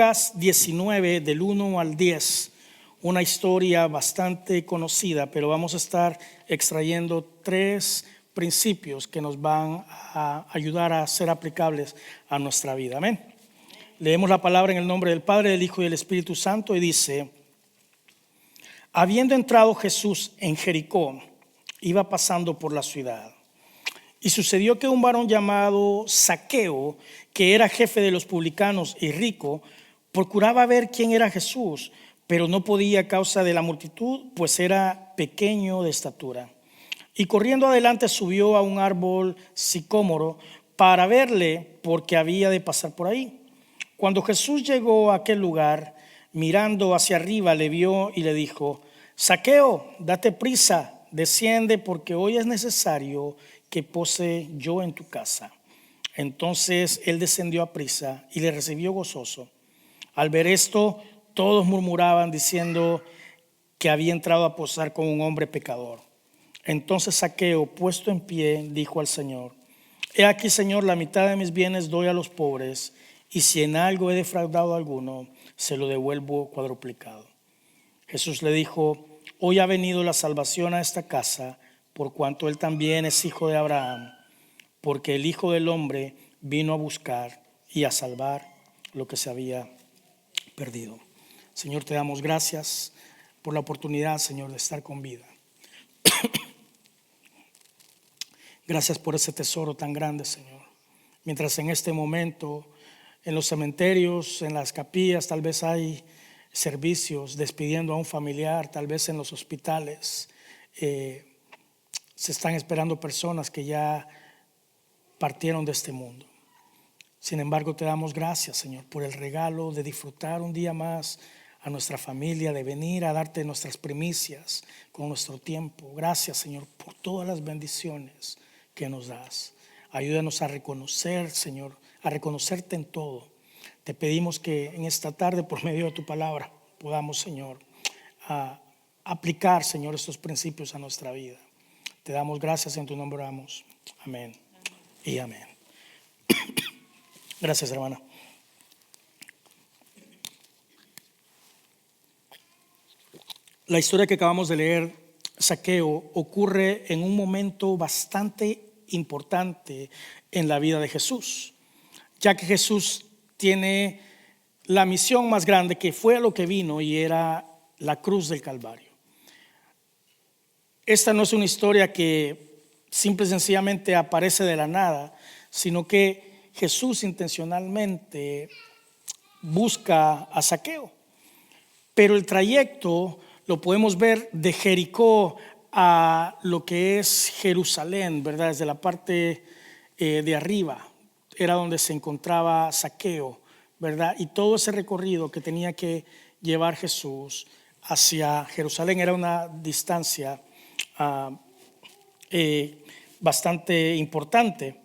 Lucas 19, del 1 al 10, una historia bastante conocida, pero vamos a estar extrayendo 3 principios que nos van a ayudar a ser aplicables a nuestra vida. Amén. Leemos la palabra en el nombre del Padre, del Hijo y del Espíritu Santo, y dice: habiendo entrado Jesús en Jericó, iba pasando por la ciudad. Y sucedió que un varón llamado Zaqueo, que era jefe de los publicanos y rico, procuraba ver quién era Jesús, pero no podía a causa de la multitud, pues era pequeño de estatura. Y corriendo adelante subió a un árbol sicómoro para verle, porque había de pasar por ahí. Cuando Jesús llegó a aquel lugar, mirando hacia arriba, le vio y le dijo: Zaqueo, date prisa, desciende, porque hoy es necesario que pose yo en tu casa. Entonces él descendió a prisa y le recibió gozoso. Al ver esto, todos murmuraban diciendo que había entrado a posar con un hombre pecador. Entonces Zaqueo, puesto en pie, dijo al Señor: he aquí, Señor, la mitad de mis bienes doy a los pobres, y si en algo he defraudado a alguno, se lo devuelvo cuadruplicado. Jesús le dijo: hoy ha venido la salvación a esta casa, por cuanto él también es hijo de Abraham, porque el Hijo del Hombre vino a buscar y a salvar lo que se había perdido. Señor, te damos gracias por la oportunidad, Señor, de estar con vida. Gracias por ese tesoro tan grande, Señor. Mientras en este momento, en los cementerios, en las capillas, tal vez hay servicios despidiendo a un familiar, tal vez en los hospitales, se están esperando personas que ya partieron de este mundo. Sin embargo, te damos gracias, Señor, por el regalo de disfrutar un día más a nuestra familia, de venir a darte nuestras primicias con nuestro tiempo. Gracias, Señor, por todas las bendiciones que nos das. Ayúdanos a reconocer, Señor, a reconocerte en todo. Te pedimos que en esta tarde, por medio de tu palabra, podamos, Señor, aplicar, Señor, estos principios a nuestra vida. Te damos gracias, en tu nombre oramos. Amén y amén. Gracias, hermana. La historia que acabamos de leer, Zaqueo, ocurre en un momento bastante importante en la vida de Jesús, ya que Jesús tiene la misión más grande, que fue a lo que vino, y era la cruz del Calvario. Esta no es una historia que simple y sencillamente aparece de la nada, sino que Jesús intencionalmente busca a Zaqueo. Pero el trayecto lo podemos ver de Jericó a lo que es Jerusalén, ¿verdad? Desde la parte de arriba era donde se encontraba Zaqueo, ¿verdad? Y todo ese recorrido que tenía que llevar Jesús hacia Jerusalén era una distancia bastante importante.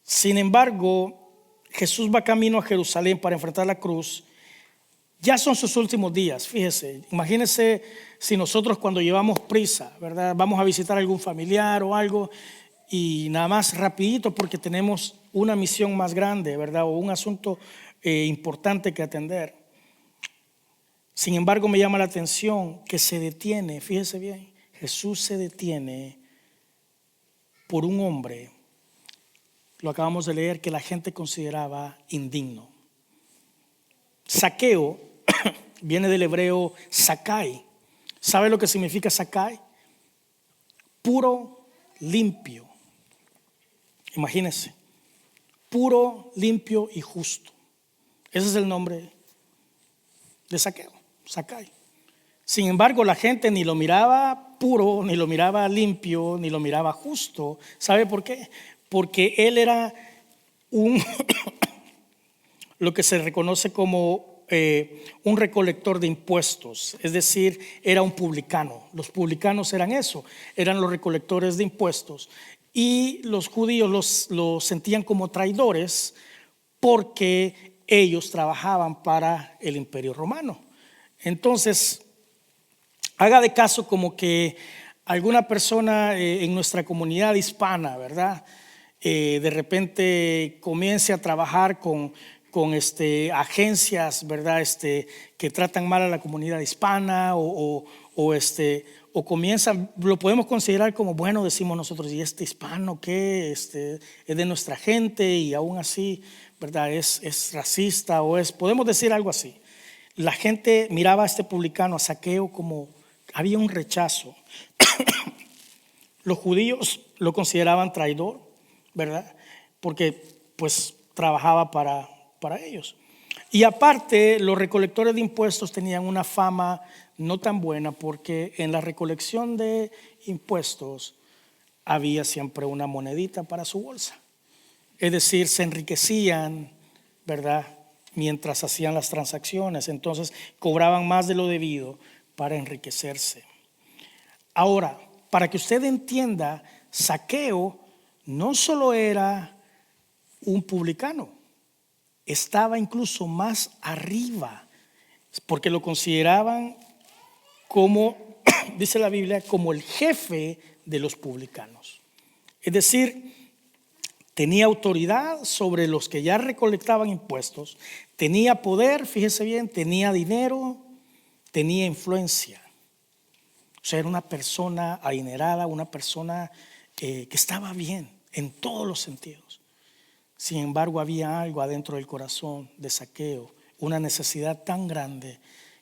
Sin embargo, Jesús va camino a Jerusalén para enfrentar la cruz. Ya son sus últimos días, fíjese. Imagínese si nosotros, cuando llevamos prisa, ¿verdad? Vamos a visitar a algún familiar o algo, y nada más rapidito porque tenemos una misión más grande, ¿verdad? O un asunto importante que atender. Sin embargo, me llama la atención que se detiene, fíjese bien, Jesús se detiene por un hombre, lo acabamos de leer, que la gente consideraba indigno. Zaqueo viene del hebreo Zakai. ¿Sabe lo que significa Zakai? Puro, limpio. Imagínense, puro, limpio y justo. Ese es el nombre de Zaqueo, Zakai. Sin embargo, la gente ni lo miraba puro, ni lo miraba limpio, ni lo miraba justo. ¿Sabe por qué? Porque él era lo que se reconoce como un recolector de impuestos, es decir, era un publicano. Los publicanos eran eso, eran los recolectores de impuestos, y los judíos los sentían como traidores porque ellos trabajaban para el Imperio Romano. Entonces, haga de caso como que alguna persona en nuestra comunidad hispana, ¿verdad? De repente comience a trabajar con agencias, ¿verdad? Que tratan mal a la comunidad hispana o comienzan, lo podemos considerar como, bueno, decimos nosotros, ¿y este hispano qué? Es de nuestra gente y aún así, ¿verdad? Es racista podemos decir algo así. La gente miraba a este publicano, a Zaqueo, como había un rechazo. Los judíos lo consideraban traidor, ¿verdad? Porque pues trabajaba para ellos. Y aparte, los recolectores de impuestos tenían una fama no tan buena porque en la recolección de impuestos había siempre una monedita para su bolsa. Es decir, se enriquecían, ¿verdad? Mientras hacían las transacciones, entonces cobraban más de lo debido para enriquecerse. Ahora, para que usted entienda, Zaqueo no solo era un publicano, estaba incluso más arriba, porque lo consideraban como, dice la Biblia, como el jefe de los publicanos. Es decir, tenía autoridad sobre los que ya recolectaban impuestos, tenía poder, fíjese bien, tenía dinero, tenía influencia. O sea, era una persona adinerada, una persona que estaba bien en todos los sentidos. Sin embargo, había algo adentro del corazón de Zaqueo, una necesidad tan grande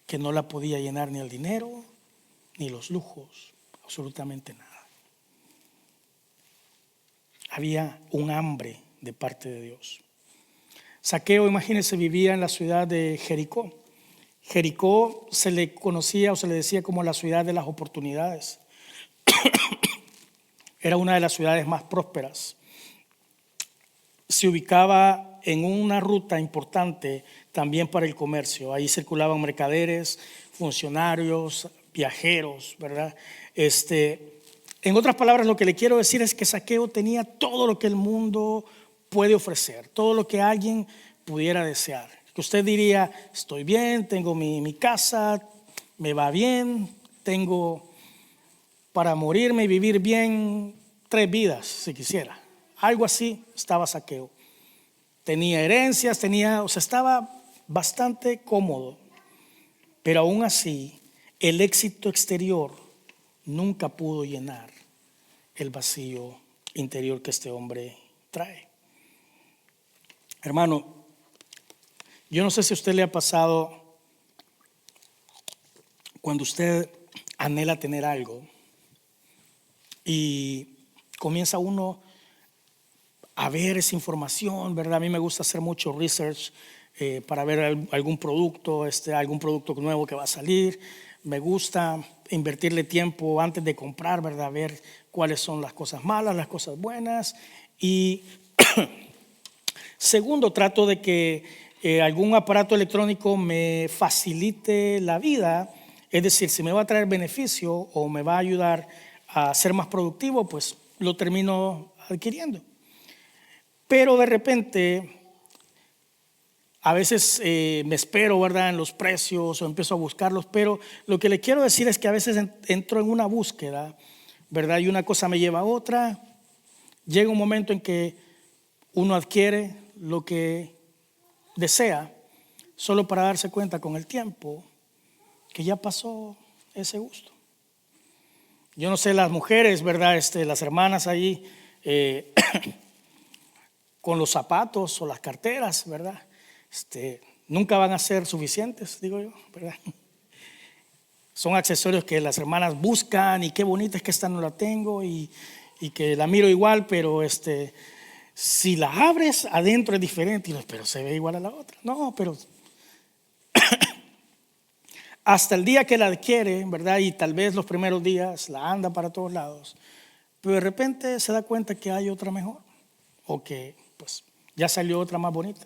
que no la podía llenar ni el dinero, ni los lujos, absolutamente nada. Había un hambre de parte de Dios. Zaqueo, imagínense, vivía en la ciudad de Jericó. Jericó se le conocía o se le decía como la ciudad de las oportunidades. Era una de las ciudades más prósperas. Se ubicaba en una ruta importante también para el comercio. Ahí circulaban mercaderes, funcionarios, viajeros, ¿verdad? En otras palabras, lo que le quiero decir es que Zaqueo tenía todo lo que el mundo puede ofrecer, todo lo que alguien pudiera desear. Que usted diría, estoy bien, tengo mi casa, me va bien, tengo para morirme y vivir bien 3 vidas, si quisiera. Algo así estaba Zaqueo. Tenía herencias, estaba bastante cómodo. Pero aún así, el éxito exterior nunca pudo llenar el vacío interior que este hombre trae. Hermano, yo no sé si a usted le ha pasado cuando usted anhela tener algo y comienza uno a ver esa información, ¿verdad? A mí me gusta hacer mucho research para ver algún producto nuevo que va a salir. Me gusta invertirle tiempo antes de comprar, ¿verdad? Ver cuáles son las cosas malas, las cosas buenas. Y segundo, trato de que algún aparato electrónico me facilite la vida. Es decir, si me va a traer beneficio o me va a ayudar a ser más productivo, pues lo termino adquiriendo. Pero de repente, a veces me espero, ¿verdad?, en los precios o empiezo a buscarlos, pero lo que le quiero decir es que a veces entro en una búsqueda, ¿verdad?, y una cosa me lleva a otra. Llega un momento en que uno adquiere lo que desea, solo para darse cuenta con el tiempo que ya pasó ese gusto. Yo no sé, las mujeres, ¿verdad?, las hermanas ahí con los zapatos o las carteras, ¿verdad? Nunca van a ser suficientes, digo yo, ¿verdad? Son accesorios que las hermanas buscan y qué bonita es que esta no la tengo y que la miro igual, pero si la abres adentro es diferente, pero se ve igual a la otra. No, pero hasta el día que la adquiere, ¿verdad? Y tal vez los primeros días la anda para todos lados, pero de repente se da cuenta que hay otra mejor o que pues ya salió otra más bonita.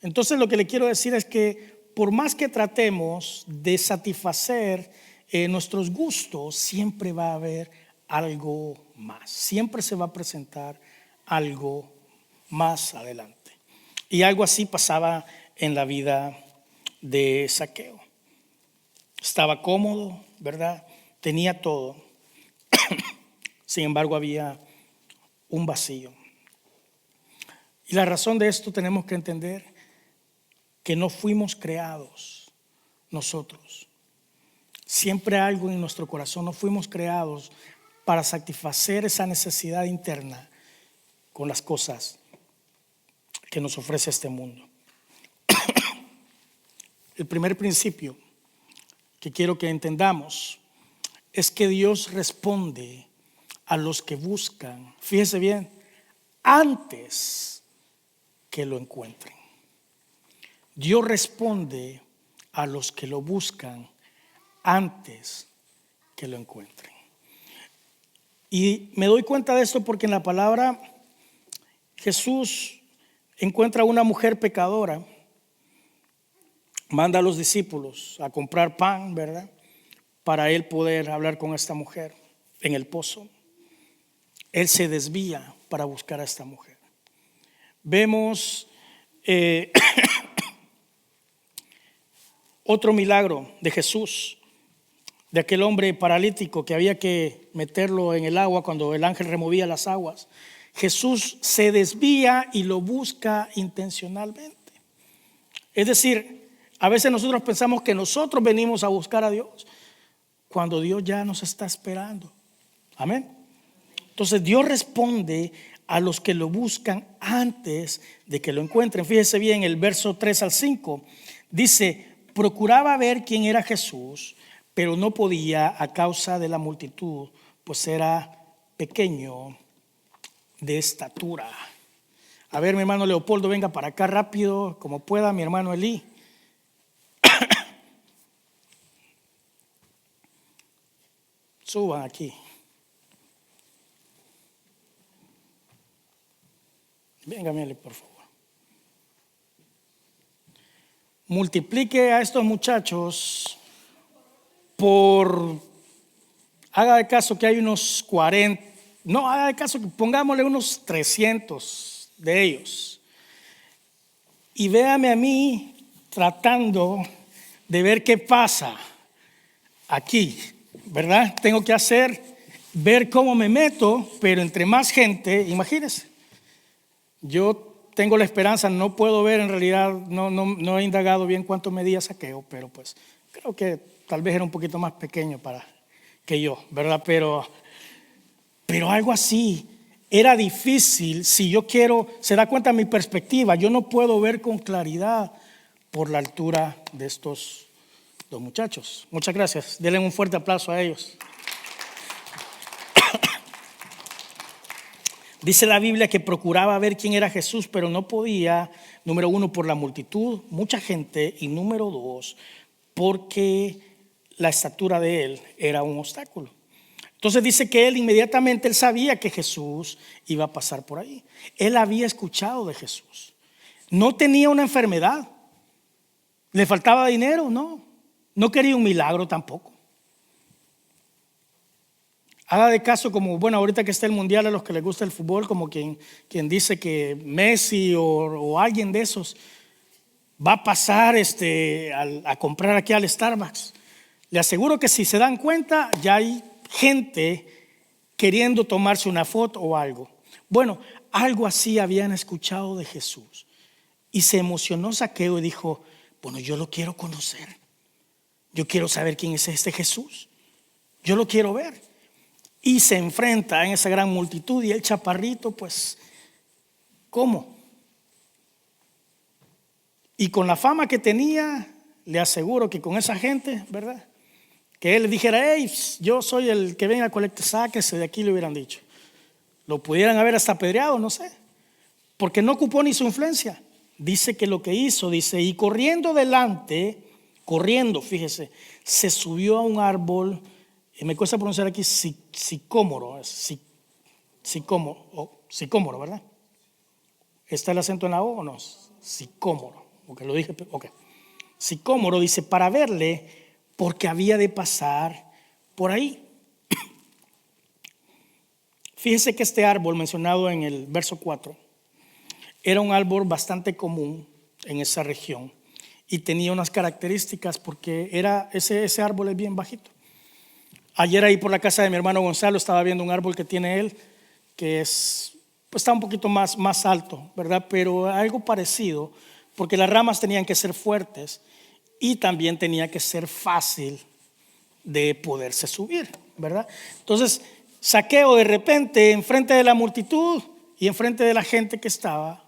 Entonces lo que le quiero decir es que por más que tratemos de satisfacer nuestros gustos, siempre va a haber algo más, siempre se va a presentar algo más adelante. Y algo así pasaba en la vida de Zaqueo. Estaba cómodo, ¿verdad? Tenía todo. Sin embargo, había un vacío. Y la razón de esto tenemos que entender que no fuimos creados nosotros. Siempre algo en nuestro corazón, no fuimos creados para satisfacer esa necesidad interna con las cosas que nos ofrece este mundo. El primer principio que quiero que entendamos es que Dios responde a los que buscan, fíjese bien, antes que lo encuentren. Dios responde a los que lo buscan antes que lo encuentren. Y me doy cuenta de esto porque en la palabra Jesús encuentra a una mujer pecadora, manda a los discípulos a comprar pan, ¿verdad? Para él poder hablar con esta mujer en el pozo. Él se desvía para buscar a esta mujer. Vemos otro milagro de Jesús, de aquel hombre paralítico que había que meterlo en el agua cuando el ángel removía las aguas. Jesús se desvía y lo busca intencionalmente. Es decir, a veces nosotros pensamos que nosotros venimos a buscar a Dios cuando Dios ya nos está esperando. Amén. Entonces Dios responde a los que lo buscan antes de que lo encuentren. Fíjese bien, el verso 3 al 5 dice: procuraba ver quién era Jesús, pero no podía a causa de la multitud, pues era pequeño de estatura. A ver, mi hermano Leopoldo, venga para acá rápido, como pueda, mi hermano Elí. Suban aquí. Venga, mire, por favor. Multiplique a estos muchachos por, haga de caso que hay unos 40, no, haga de caso que pongámosle unos 300 de ellos. Y véame a mí tratando de ver qué pasa aquí, ¿verdad? Tengo que ver cómo me meto, pero entre más gente, imagínense. Yo tengo la esperanza, no puedo ver en realidad, no he indagado bien cuánto medía Zaqueo, pero pues creo que tal vez era un poquito más pequeño que yo, ¿verdad? Pero algo así era difícil. Si yo quiero, se da cuenta de mi perspectiva, yo no puedo ver con claridad por la altura de estos dos muchachos. Muchas gracias, denle un fuerte aplauso a ellos. Dice la Biblia que procuraba ver quién era Jesús, pero no podía, número uno, por la multitud, mucha gente, y número dos, porque la estatura de él era un obstáculo. Entonces dice que él sabía que Jesús iba a pasar por ahí. Él había escuchado de Jesús. No tenía una enfermedad. ¿Le faltaba dinero? No quería un milagro tampoco. Haga de caso como, bueno, ahorita que está el mundial, a los que les gusta el fútbol, como quien dice que Messi o alguien de esos va a pasar a comprar aquí al Starbucks. Le aseguro que si se dan cuenta, ya hay gente queriendo tomarse una foto o algo. Bueno, algo así habían escuchado de Jesús. Y se emocionó Zaqueo y dijo: bueno, yo lo quiero conocer. Yo quiero saber quién es este Jesús. Yo lo quiero ver. Y se enfrenta en esa gran multitud y el chaparrito, pues, ¿cómo? Y con la fama que tenía, le aseguro que con esa gente, ¿verdad? Que él le dijera: hey, yo soy el que venga a colectar, sáquese de aquí, le hubieran dicho. Lo pudieran haber hasta apedreado, no sé, porque no ocupó ni su influencia. Dice que lo que hizo, y corriendo, fíjese, se subió a un árbol. Y me cuesta pronunciar aquí sicómoro, sicómoro, ¿verdad? ¿Está el acento en la O o no? Sicómoro, porque lo dije, ok. Sicómoro, dice, para verle, porque había de pasar por ahí. Fíjese que este árbol mencionado en el verso 4 era un árbol bastante común en esa región y tenía unas características porque ese árbol es bien bajito. Ayer ahí por la casa de mi hermano Gonzalo estaba viendo un árbol que tiene él, que pues está un poquito más alto, ¿verdad? Pero algo parecido porque las ramas tenían que ser fuertes y también tenía que ser fácil de poderse subir, ¿verdad? Entonces, Zaqueo de repente, enfrente de la multitud y enfrente de la gente que estaba,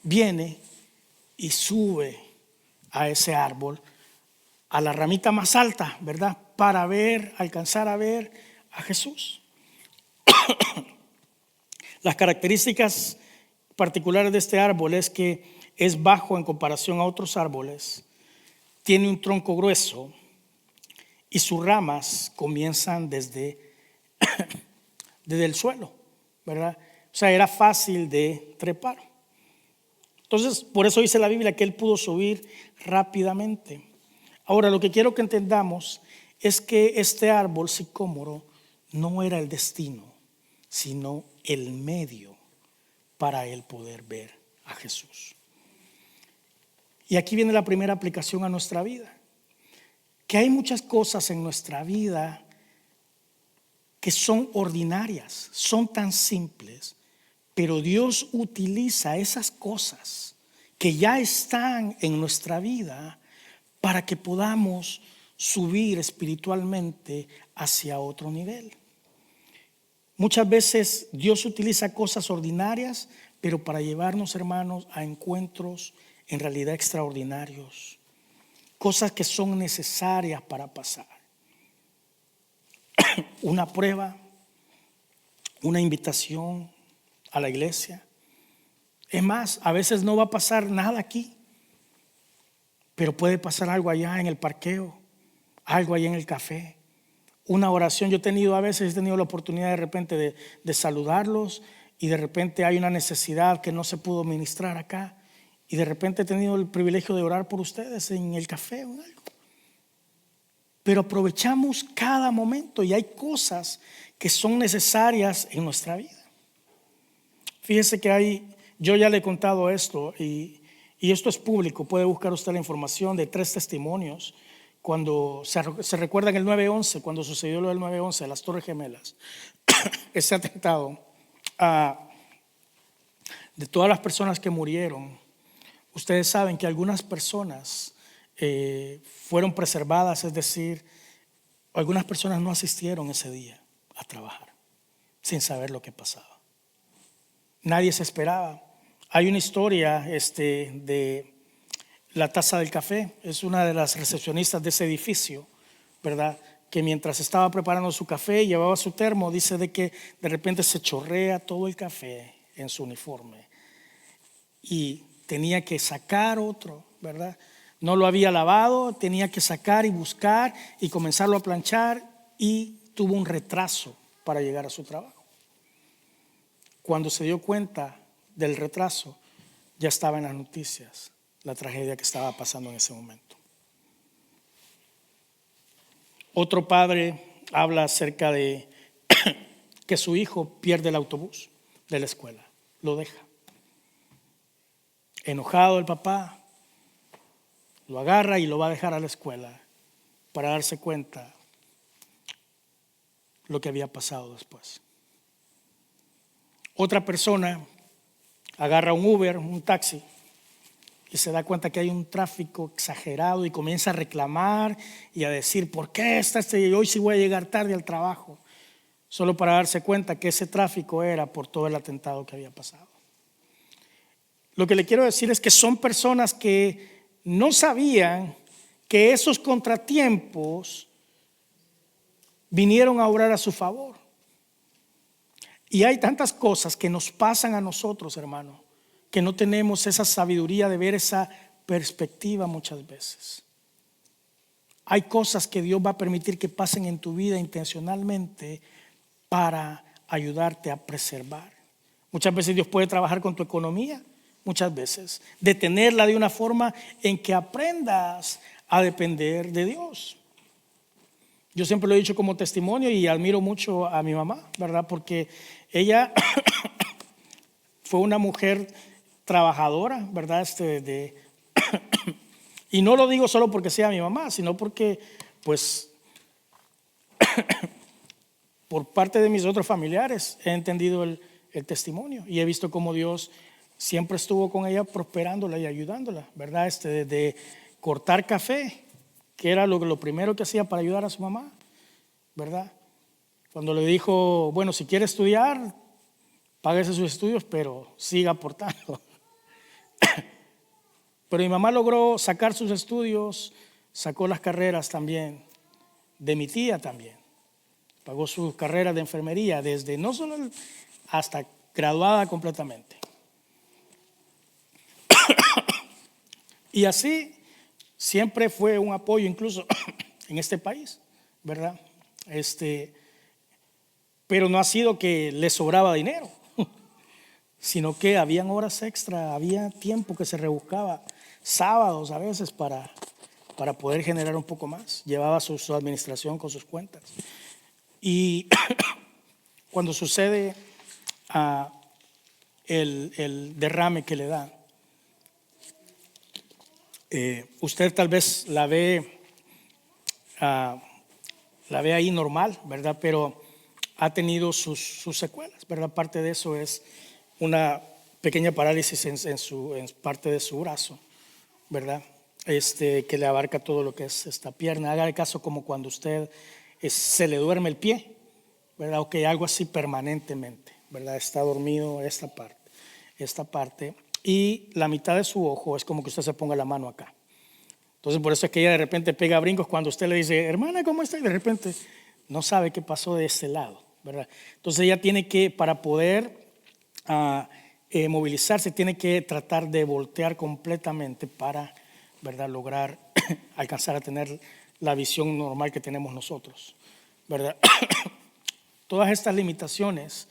viene y sube a ese árbol, a la ramita más alta, ¿verdad? Para alcanzar a ver a Jesús. Las características particulares de este árbol es que es bajo en comparación a otros árboles, tiene un tronco grueso y sus ramas comienzan desde el suelo, ¿verdad? O sea, era fácil de trepar. Entonces, por eso dice la Biblia que él pudo subir rápidamente. Ahora, lo que quiero que entendamos es que este árbol sicómoro no era el destino, sino el medio para él poder ver a Jesús. Y aquí viene la primera aplicación a nuestra vida, que hay muchas cosas en nuestra vida que son ordinarias, son tan simples, pero Dios utiliza esas cosas que ya están en nuestra vida para que podamos subir espiritualmente hacia otro nivel. Muchas veces Dios utiliza cosas ordinarias, pero para llevarnos, hermanos, a encuentros en realidad extraordinarios, cosas que son necesarias para pasar. Una prueba, una invitación a la iglesia. Es más, a veces no va a pasar nada aquí, pero puede pasar algo allá en el parqueo, algo allá en el café, una oración. Yo he tenido la oportunidad de repente de saludarlos, y de repente hay una necesidad que no se pudo ministrar acá, y de repente he tenido el privilegio de orar por ustedes en el café o algo. Pero aprovechamos cada momento, y hay cosas que son necesarias en nuestra vida. Fíjese que yo ya le he contado esto, y esto es público, puede buscar usted la información de 3 testimonios. Cuando se recuerda en el 9/11, cuando sucedió lo del 9/11, las Torres Gemelas, ese atentado, de todas las personas que murieron, ustedes saben que algunas personas fueron preservadas, es decir, algunas personas no asistieron ese día a trabajar sin saber lo que pasaba. Nadie se esperaba. Hay una historia de la taza del café. Es una de las recepcionistas de ese edificio, ¿verdad? Que mientras estaba preparando su café y llevaba su termo, dice de que de repente se chorrea todo el café en su uniforme y tenía que sacar otro, ¿verdad? No lo había lavado, tenía que sacar y buscar y comenzarlo a planchar, y tuvo un retraso para llegar a su trabajo. Cuando se dio cuenta del retraso, ya estaba en las noticias la tragedia que estaba pasando en ese momento. Otro padre habla acerca de que su hijo pierde el autobús de la escuela, lo deja. Enojado el papá, lo agarra y lo va a dejar a la escuela para darse cuenta lo que había pasado después. Otra persona agarra un Uber, un taxi, y se da cuenta que hay un tráfico exagerado y comienza a reclamar y a decir: ¿por qué hoy sí voy a llegar tarde al trabajo? Solo para darse cuenta que ese tráfico era por todo el atentado que había pasado. Lo que le quiero decir es que son personas que no sabían que esos contratiempos vinieron a obrar a su favor. Y hay tantas cosas que nos pasan a nosotros, hermano, que no tenemos esa sabiduría de ver esa perspectiva muchas veces. Hay cosas que Dios va a permitir que pasen en tu vida intencionalmente para ayudarte a preservar. Muchas veces Dios puede trabajar con tu economía, muchas veces detenerla de una forma en que aprendas a depender de Dios. Yo siempre lo he dicho como testimonio y admiro mucho a mi mamá, ¿verdad? Porque ella fue una mujer trabajadora, ¿verdad? Y no lo digo solo porque sea mi mamá, sino porque, pues, por parte de mis otros familiares he entendido el testimonio y he visto cómo Dios siempre estuvo con ella prosperándola y ayudándola, ¿verdad? Desde cortar café, que era lo primero que hacía para ayudar a su mamá, ¿verdad? Cuando le dijo, bueno, si quiere estudiar, páguese sus estudios, pero siga aportando. Pero mi mamá logró sacar sus estudios, sacó las carreras también, de mi tía también. Pagó sus carreras de enfermería, desde no solo hasta graduada completamente. Y así siempre fue un apoyo incluso en este país, ¿verdad? Pero no ha sido que le sobraba dinero, sino que habían horas extra, había tiempo que se rebuscaba, sábados a veces para poder generar un poco más. Llevaba su administración con sus cuentas. Y cuando sucede el derrame que le da, usted tal vez la ve ahí normal, ¿verdad? Pero ha tenido sus secuelas, ¿verdad? Parte de eso es una pequeña parálisis en parte de su brazo, ¿verdad? Que le abarca todo lo que es esta pierna. Haga el caso como cuando usted se le duerme el pie, ¿verdad? O que algo así permanentemente, ¿verdad? Está dormido esta parte. Y la mitad de su ojo es como que usted se ponga la mano acá. Entonces por eso es que ella de repente pega brincos cuando usted le dice, hermana, ¿cómo está? Y de repente no sabe qué pasó de ese lado, ¿verdad? Entonces ella tiene que, para poder movilizarse, tiene que tratar de voltear completamente para, ¿verdad?, lograr alcanzar a tener la visión normal que tenemos nosotros, ¿verdad? Todas estas limitaciones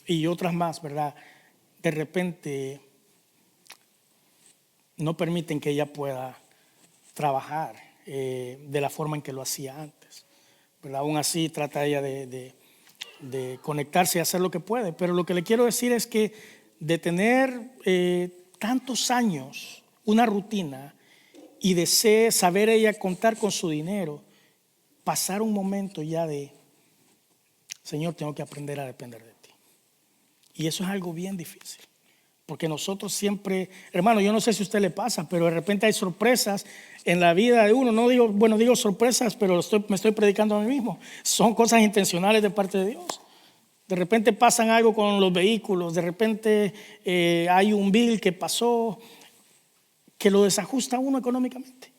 y otras más, ¿verdad?, de repente no permiten que ella pueda trabajar de la forma en que lo hacía antes, ¿verdad? Aún así trata ella de conectarse y hacer lo que puede, pero lo que le quiero decir es que de tener tantos años una rutina y de saber ella contar con su dinero, pasar un momento ya de, Señor, tengo que aprender a depender de ti. Y eso es algo bien difícil, porque nosotros siempre, hermano, yo no sé si a usted le pasa, pero de repente hay sorpresas en la vida de uno. No digo sorpresas, pero me estoy predicando a mí mismo. Son cosas intencionales de parte de Dios. De repente pasan algo con los vehículos, de repente hay un bill que pasó que lo desajusta a uno económicamente.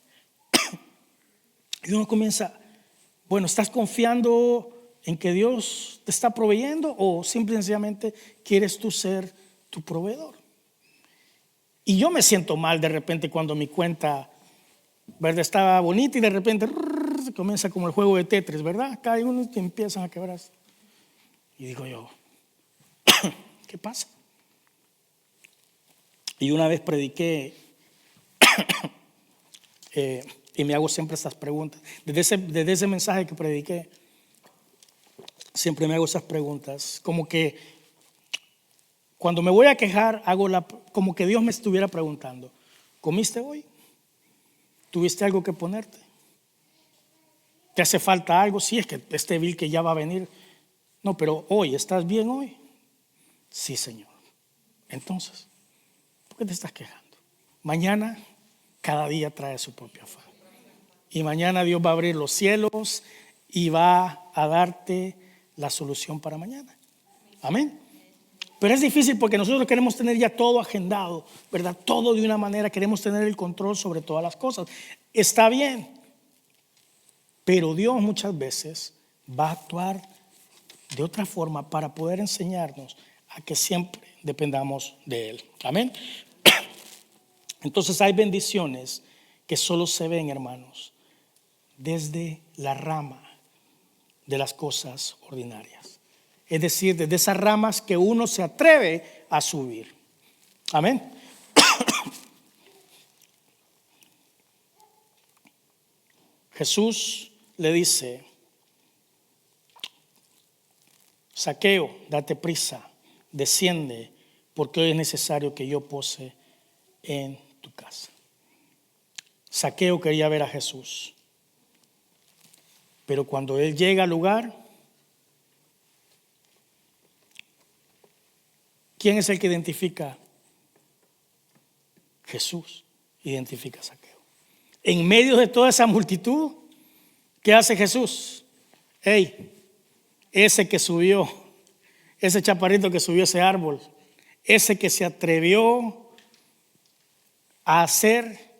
Y uno comienza, bueno, ¿estás confiando en que Dios te está proveyendo o simplemente quieres tú ser tu proveedor? Y yo me siento mal de repente cuando mi cuenta, ¿verdad?, estaba bonita y de repente comienza como el juego de Tetris, ¿verdad? Cae uno y empiezan a quebrarse. Y digo yo, ¿qué pasa? Y una vez prediqué y me hago siempre estas preguntas. Desde ese mensaje que prediqué, siempre me hago esas preguntas. Como que cuando me voy a quejar, como que Dios me estuviera preguntando, ¿comiste hoy? ¿Tuviste algo que ponerte? ¿Te hace falta algo? Sí, es que este bill que ya va a venir. No, pero hoy, ¿estás bien hoy? Sí, Señor. Entonces, ¿por qué te estás quejando? Mañana, cada día trae su propia afán. Y mañana Dios va a abrir los cielos y va a darte la solución para mañana. Amén. Pero es difícil porque nosotros queremos tener ya todo agendado, ¿verdad? Todo de una manera, queremos tener el control sobre todas las cosas. Está bien, pero Dios muchas veces va a actuar de otra forma para poder enseñarnos a que siempre dependamos de Él. Amén. Entonces hay bendiciones que solo se ven, hermanos, desde la rama de las cosas ordinarias. Es decir, desde esas ramas que uno se atreve a subir. Amén. Jesús le dice, Zaqueo, date prisa, desciende, porque hoy es necesario que yo pose en tu casa. Zaqueo quería ver a Jesús, pero cuando él llega al lugar, ¿Quién es el que identifica? Jesús identifica a Zaqueo. En medio de toda esa multitud, ¿qué hace Jesús? Ese que subió, ese chaparrito que subió ese árbol, ese que se atrevió a hacer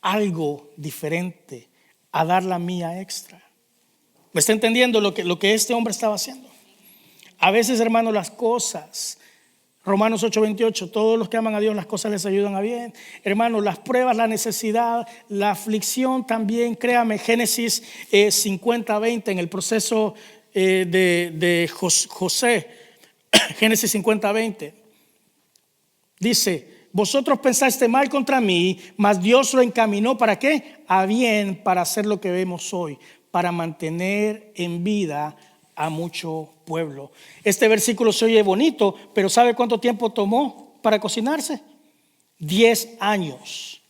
algo diferente, a dar la mía extra. ¿Me está entendiendo lo que este hombre estaba haciendo? A veces, hermano, las cosas, Romanos 8:28, todos los que aman a Dios, las cosas les ayudan a bien. Hermano, las pruebas, la necesidad, la aflicción también, créame, Génesis 50:20, en el proceso de José, Génesis 50:20, dice: vosotros pensaste mal contra mí, mas Dios lo encaminó ¿para qué? A bien, para hacer lo que vemos hoy, para mantener en vida a mucho pueblo. Este versículo se oye bonito, pero ¿sabe cuánto tiempo tomó para cocinarse? 10 años.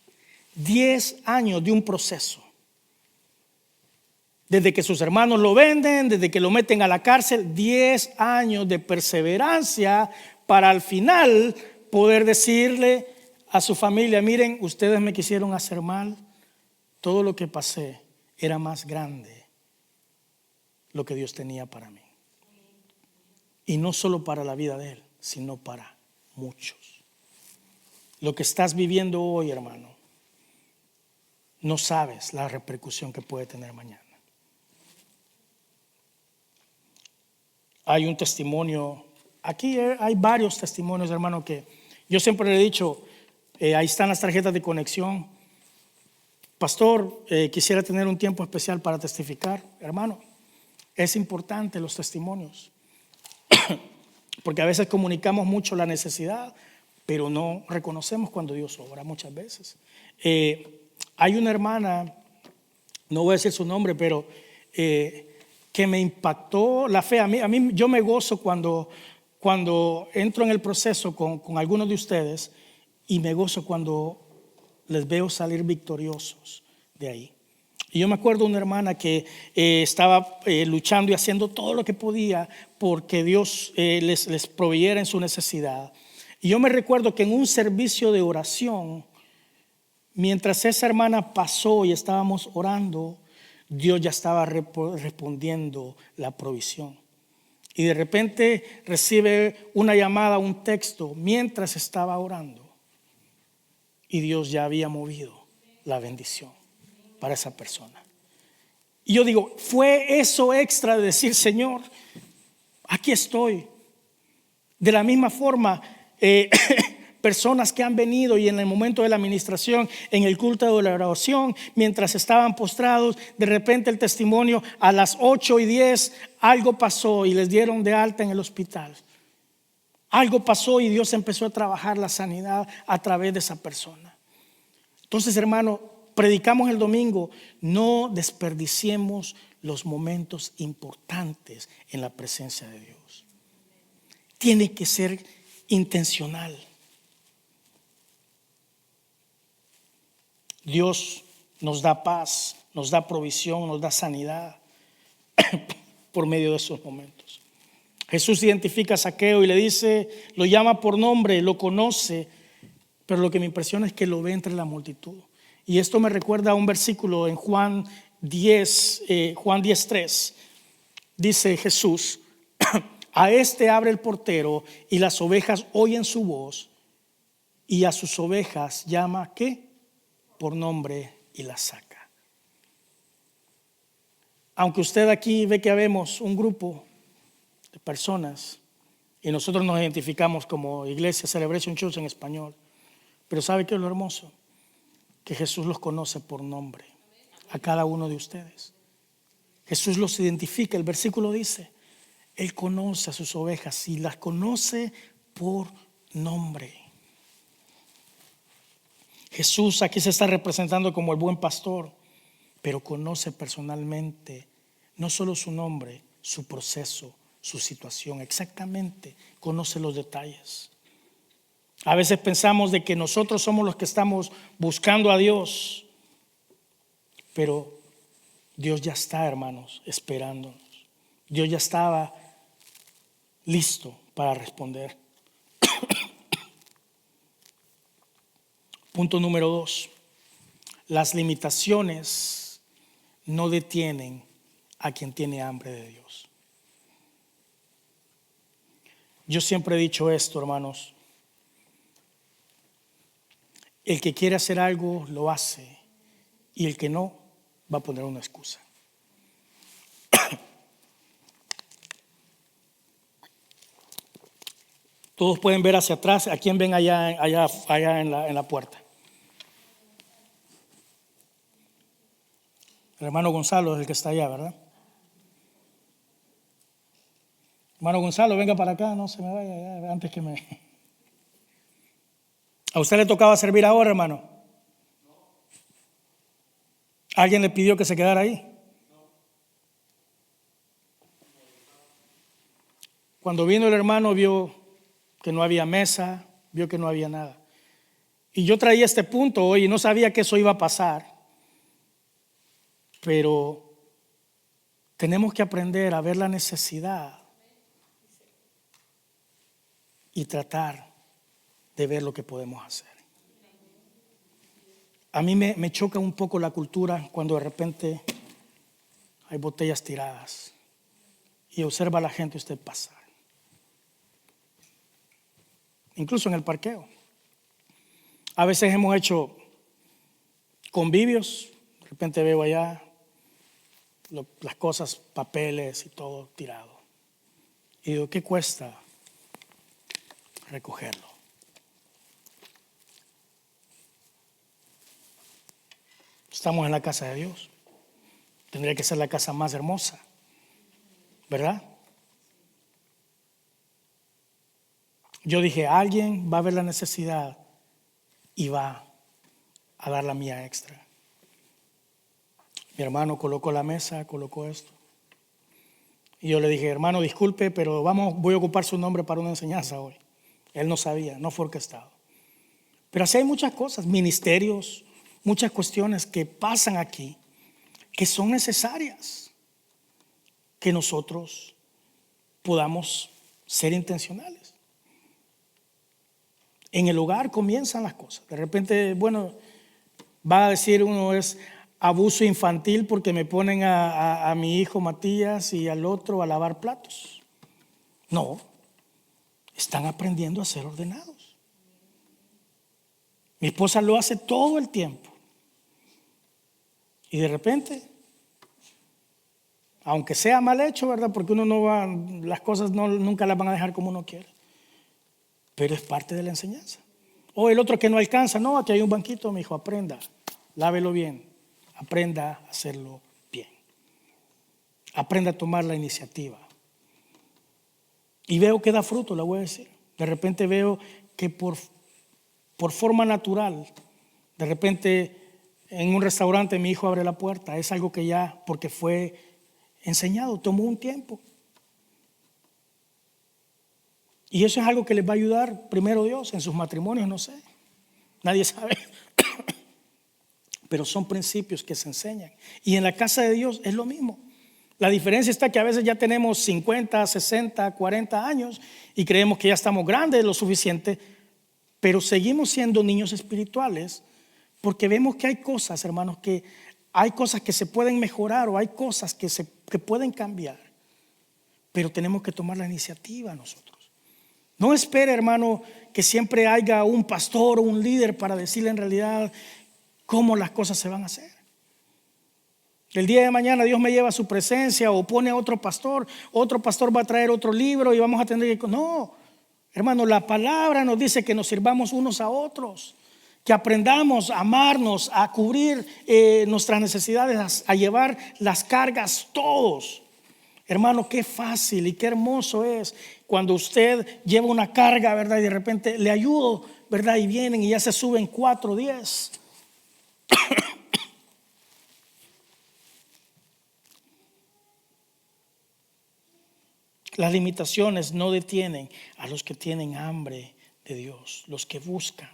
10 años de un proceso. Desde que sus hermanos lo venden, desde que lo meten a la cárcel, 10 años de perseverancia para al final poder decirle a su familia: miren, ustedes me quisieron hacer mal, todo lo que pasé era más grande lo que Dios tenía para mí. Y no solo para la vida de él, sino para muchos. Lo que estás viviendo hoy, hermano, no sabes la repercusión que puede tener mañana. Hay un testimonio, aquí hay varios testimonios, hermano, que yo siempre le he dicho, ahí están las tarjetas de conexión. Pastor, quisiera tener un tiempo especial para testificar. Hermano, es importante los testimonios, porque a veces comunicamos mucho la necesidad, pero no reconocemos cuando Dios obra muchas veces. Hay una hermana, no voy a decir su nombre, pero que me impactó la fe. A mí yo me gozo cuando entro en el proceso con algunos de ustedes, y me gozo cuando les veo salir victoriosos de ahí. Y yo me acuerdo de una hermana que estaba luchando y haciendo todo lo que podía porque Dios les proveyera en su necesidad. Y yo me recuerdo que en un servicio de oración, mientras esa hermana pasó y estábamos orando, Dios ya estaba respondiendo la provisión. Y de repente recibe una llamada, un texto, mientras estaba orando. Y Dios ya había movido la bendición para esa persona. Y yo digo, fue eso extra de decir: Señor, aquí estoy. De la misma forma, personas que han venido y en el momento de la administración, en el culto de la oración, mientras estaban postrados, de repente el testimonio, a las 8:10 algo pasó y les dieron de alta en el hospital. Algo pasó y Dios empezó a trabajar la sanidad a través de esa persona. Entonces, hermano, predicamos el domingo: no desperdiciemos los momentos importantes en la presencia de Dios. Tiene que ser intencional. Dios nos da paz, nos da provisión, nos da sanidad por medio de esos momentos. Jesús identifica a Zaqueo y le dice, lo llama por nombre, lo conoce, pero lo que me impresiona es que lo ve entre la multitud. Y esto me recuerda a un versículo en Juan 10:3. Dice Jesús: a este abre el portero y las ovejas oyen su voz, y a sus ovejas llama ¿qué? Por nombre y las saca. Aunque usted aquí ve que habemos un grupo de personas y nosotros nos identificamos como Iglesia Celebration Church en español, pero ¿sabe qué es lo hermoso? Que Jesús los conoce por nombre, a cada uno de ustedes. Jesús los identifica. El versículo dice, Él conoce a sus ovejas y las conoce por nombre. Jesús aquí se está representando como el buen pastor, pero conoce personalmente no solo su nombre, su proceso, su situación, exactamente, conoce los detalles. A veces pensamos de que nosotros somos los que estamos buscando a Dios, pero Dios ya está, hermanos, esperándonos. Dios ya estaba listo para responder. Punto número 2. Las limitaciones no detienen a quien tiene hambre de Dios. Yo siempre he dicho esto, hermanos. El que quiere hacer algo, lo hace. Y el que no, va a poner una excusa. Todos pueden ver hacia atrás. ¿A quién ven allá en la puerta? El hermano Gonzalo es el que está allá, ¿verdad? Hermano Gonzalo, venga para acá, no se me vaya ya, antes que me... ¿A usted le tocaba servir ahora, hermano? ¿Alguien le pidió que se quedara ahí? Cuando vino el hermano vio que no había mesa, vio que no había nada. Y yo traía este punto hoy y no sabía que eso iba a pasar. Pero tenemos que aprender a ver la necesidad y tratar de ver lo que podemos hacer. A mí me choca un poco la cultura cuando de repente hay botellas tiradas y observa a la gente usted pasar. Incluso en el parqueo. A veces hemos hecho convivios, de repente veo allá las cosas, papeles y todo tirado. Y digo, ¿qué cuesta recogerlo? Estamos en la casa de Dios. Tendría que ser la casa más hermosa, ¿verdad? Yo dije, alguien va a ver la necesidad y va a dar la mía extra. Mi hermano colocó la mesa, colocó esto. Y yo le dije, hermano, disculpe, pero voy a ocupar su nombre para una enseñanza hoy. Él no sabía, no fue orquestado. Pero así hay muchas cosas, ministerios, muchas cuestiones que pasan aquí, que son necesarias, que nosotros podamos ser intencionales. En el hogar comienzan las cosas. De repente, bueno, va a decir uno es abuso infantil porque me ponen a mi hijo Matías y al otro a lavar platos. No, están aprendiendo a ser ordenados. Mi esposa lo hace todo el tiempo. Y de repente, aunque sea mal hecho, ¿verdad? Porque uno no va, las cosas nunca las van a dejar como uno quiere. Pero es parte de la enseñanza. O el otro que no alcanza, no, aquí hay un banquito, mi hijo, aprenda, lávelo bien. Aprenda a hacerlo bien. Aprenda a tomar la iniciativa. Y veo que da fruto, le voy a decir. De repente veo que por forma natural, de repente en un restaurante mi hijo abre la puerta. Es algo que ya, porque fue enseñado, tomó un tiempo. Y eso es algo que les va a ayudar, primero Dios, en sus matrimonios, no sé. Nadie sabe. Pero son principios que se enseñan. Y en la casa de Dios es lo mismo. La diferencia está que a veces ya tenemos 50, 60, 40 años y creemos que ya estamos grandes lo suficiente, pero seguimos siendo niños espirituales porque vemos que hay cosas, hermanos, que hay cosas que se pueden mejorar o hay cosas que pueden cambiar, pero tenemos que tomar la iniciativa nosotros. No espere, hermano, que siempre haya un pastor o un líder para decirle en realidad cómo las cosas se van a hacer. El día de mañana Dios me lleva a su presencia o pone a otro pastor va a traer otro libro y vamos a tener que... No, hermano, la palabra nos dice que nos sirvamos unos a otros, que aprendamos a amarnos, a cubrir nuestras necesidades, a llevar las cargas todos. Hermano, qué fácil y qué hermoso es cuando usted lleva una carga, ¿verdad? Y de repente le ayudo, ¿verdad? Y vienen y ya se suben 4 o 10. Las limitaciones no detienen a los que tienen hambre de Dios, los que buscan.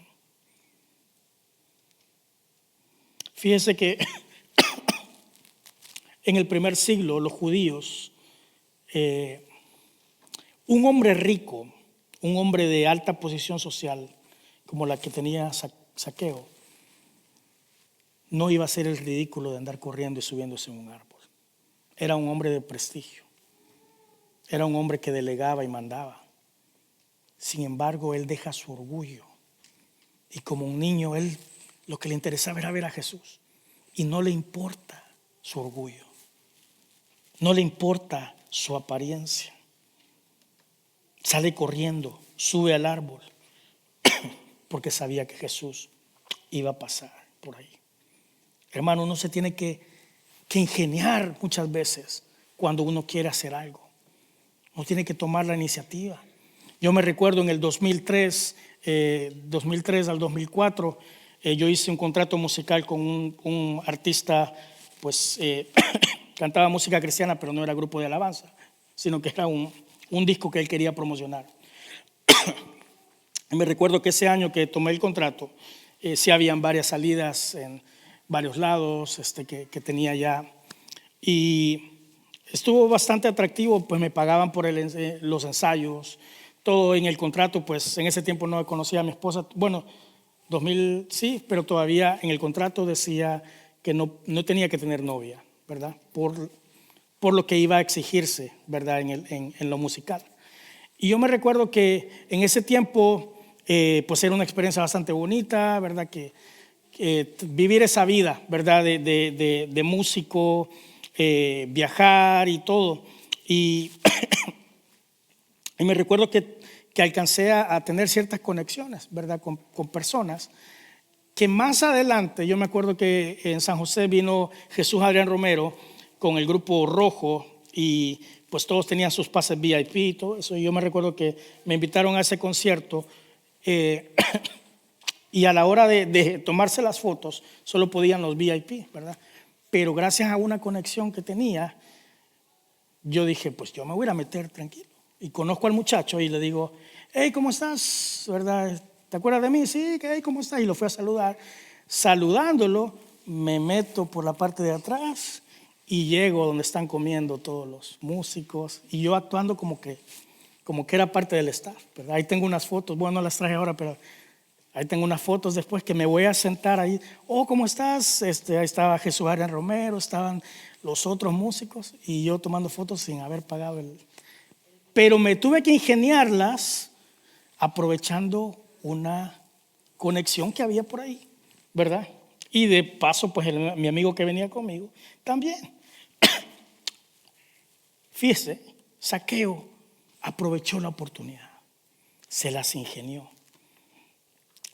Fíjese que en el primer siglo los judíos, un hombre rico, un hombre de alta posición social, como la que tenía Zaqueo, no iba a ser el ridículo de andar corriendo y subiéndose en un árbol. Era un hombre de prestigio. Era un hombre que delegaba y mandaba. Sin embargo, él deja su orgullo. Y como un niño, él lo que le interesaba era ver a Jesús. Y no le importa su orgullo. No le importa su apariencia. Sale corriendo, sube al árbol, porque sabía que Jesús iba a pasar por ahí. Hermano, uno se tiene que ingeniar muchas veces cuando uno quiere hacer algo. Uno tiene que tomar la iniciativa. Yo me recuerdo en el 2003 al 2004, yo hice un contrato musical con un artista, pues cantaba música cristiana, pero no era grupo de alabanza, sino que era un disco que él quería promocionar. Y me recuerdo que ese año que tomé el contrato, sí habían varias salidas en varios lados que tenía ya. Y estuvo bastante atractivo, pues me pagaban por los ensayos, todo en el contrato. Pues en ese tiempo no conocía a mi esposa, bueno, 2000 sí, pero todavía en el contrato decía que no tenía que tener novia, ¿verdad? Por lo que iba a exigirse, ¿verdad? En lo musical. Y yo me recuerdo que en ese tiempo, pues era una experiencia bastante bonita, ¿verdad? Que vivir esa vida, ¿verdad? De músico, viajar y todo. Y me recuerdo que alcancé a tener ciertas conexiones, ¿verdad? Con personas que más adelante, yo me acuerdo que en San José vino Jesús Adrián Romero con el grupo Rojo y pues todos tenían sus pases VIP y todo eso. Y yo me recuerdo que me invitaron a ese concierto y a la hora de tomarse las fotos solo podían los VIP, ¿verdad? Pero gracias a una conexión que tenía, yo dije, pues yo me voy a meter tranquilo. Y conozco al muchacho y le digo, hey, ¿cómo estás? ¿Verdad? ¿Te acuerdas de mí? Sí, hey, ¿cómo estás? Y lo fui a saludar. Saludándolo, me meto por la parte de atrás y llego donde están comiendo todos los músicos y yo actuando como que era parte del staff, ¿verdad? Ahí tengo unas fotos, bueno, no las traje ahora, pero ahí tengo unas fotos después que me voy a sentar ahí. Oh, ¿cómo estás? Ahí estaba Jesús Adrián Romero, estaban los otros músicos y yo tomando fotos sin haber pagado Pero me tuve que ingeniarlas aprovechando una conexión que había por ahí, ¿verdad? Y de paso, pues mi amigo que venía conmigo también. Fíjese, Zaqueo aprovechó la oportunidad, se las ingenió.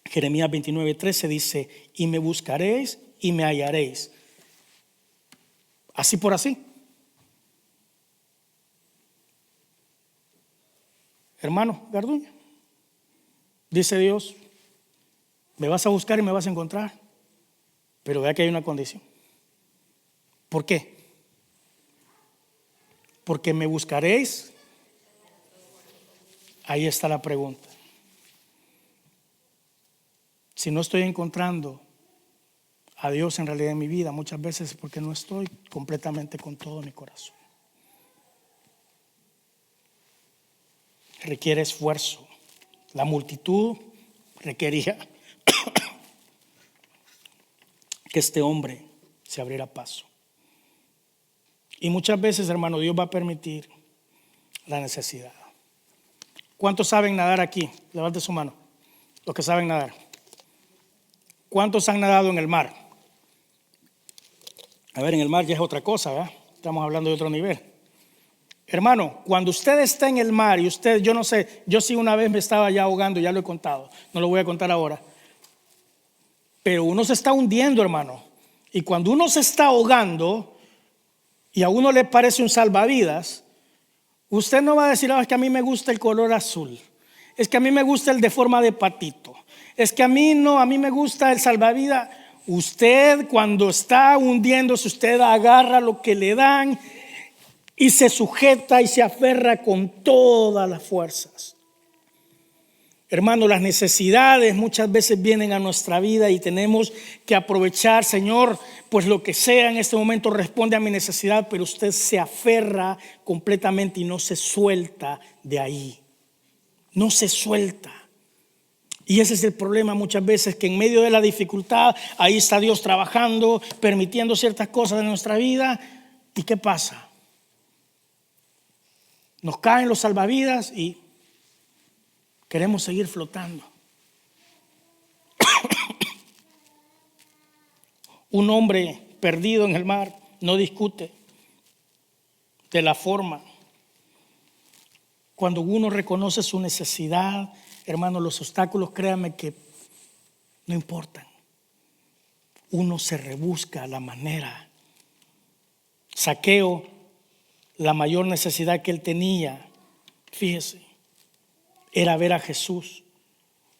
Jeremías 29:13 dice, y me buscaréis y me hallaréis. Así por así. Hermano Garduño, dice Dios, me vas a buscar y me vas a encontrar, pero vea que hay una condición. ¿Por qué? Porque me buscaréis. Ahí está la pregunta. Si no estoy encontrando a Dios en realidad en mi vida, muchas veces es porque no estoy completamente con todo mi corazón. Requiere esfuerzo. La multitud requería que este hombre se abriera paso. Y muchas veces, hermano, Dios va a permitir la necesidad. ¿Cuántos saben nadar aquí? Levante su mano. Los que saben nadar. ¿Cuántos han nadado en el mar? A ver, en el mar ya es otra cosa, ¿verdad? Estamos hablando de otro nivel. Hermano, cuando usted está en el mar y usted, yo no sé, yo sí una vez me estaba ya ahogando, ya lo he contado, no lo voy a contar ahora. Pero uno se está hundiendo, hermano. Y cuando uno se está ahogando y a uno le parece un salvavidas, usted no va a decir, es que a mí me gusta el color azul, es que a mí me gusta el de forma de patito, es que a mí me gusta el salvavidas. Usted cuando está hundiéndose, usted agarra lo que le dan y se sujeta y se aferra con todas las fuerzas. Hermano, las necesidades muchas veces vienen a nuestra vida y tenemos que aprovechar, Señor, pues lo que sea en este momento responde a mi necesidad, pero usted se aferra completamente y no se suelta de ahí. No se suelta. Y ese es el problema muchas veces, que en medio de la dificultad, ahí está Dios trabajando, permitiendo ciertas cosas en nuestra vida. ¿Y qué pasa? Nos caen los salvavidas y queremos seguir flotando. Un hombre perdido en el mar no discute de la forma. Cuando uno reconoce su necesidad, hermano, los obstáculos, créame que no importan. Uno se rebusca la manera. Zaqueo, la mayor necesidad que él tenía, fíjese, era ver a Jesús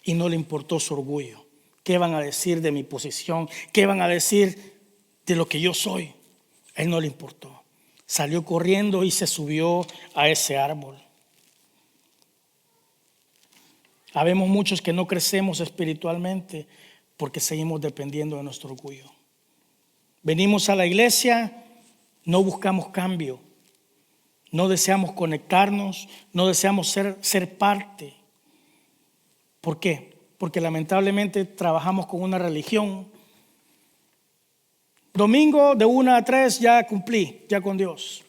y no le importó su orgullo. ¿Qué van a decir de mi posición? ¿Qué van a decir de lo que yo soy? A él no le importó. Salió corriendo y se subió a ese árbol. Habemos muchos que no crecemos espiritualmente porque seguimos dependiendo de nuestro orgullo. Venimos a la iglesia, no buscamos cambio, no deseamos conectarnos, no deseamos ser parte. ¿Por qué? Porque lamentablemente trabajamos con una religión. Domingo de 1 a 3 ya cumplí, ya con Dios.